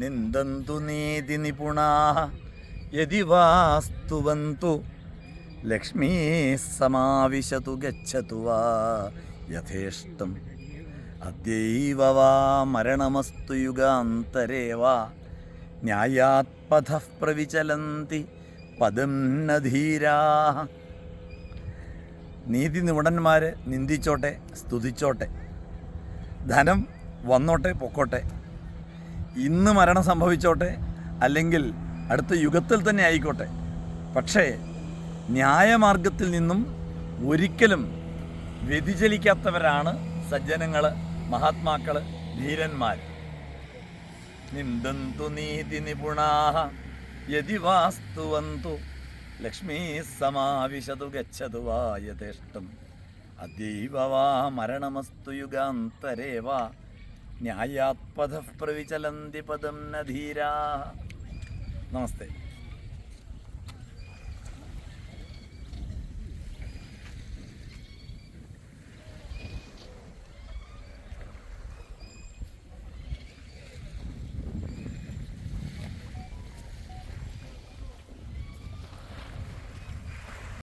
നിന്ദന്തു നീതി നിപുണാഃ യദി വാസ്തുവന്തു ലക്ഷ്മീ സമാവിശതു ഗച്ഛതു വാ യഥേഷ്ടം അദ്യൈവ വാ മരണമസ്തു യുഗാന്തരേ വാ ന്യായാത് പഥഃ പ്രവിചലന്തി പദം ന ധീരാഃ. നീതി നിപുണന്മാർ നിന്ദിച്ചോട്ടെ, സ്തുതിച്ചോട്ടെ, ധനം വന്നോട്ടെ പൊക്കോട്ടെ, ഇന്ന് മരണം സംഭവിച്ചോട്ടെ, അല്ലെങ്കിൽ അടുത്ത യുഗത്തിൽ തന്നെ ആയിക്കോട്ടെ, പക്ഷേ ന്യായമാർഗത്തിൽ നിന്നും ഒരിക്കലും വ്യതിചലിക്കാത്തവരാണ് സജ്ജനങ്ങൾ, മഹാത്മാക്കൾ, ധീരന്മാർ. നിന്ദന്തു നീതി നിപുണാഃ യദി വാസ്തുവന്തു ലക്ഷ്മീ സമാവിശതു ഗച്ഛതു വാ യഥേഷ്ടം അദ്യൈവ വാ മരണമസ്തു യുഗാന്തരേ വാ ന്യായാത് പഥഃ പ്രവിചലന്തി പദം ന ധീരാഃ. നമസ്തേ.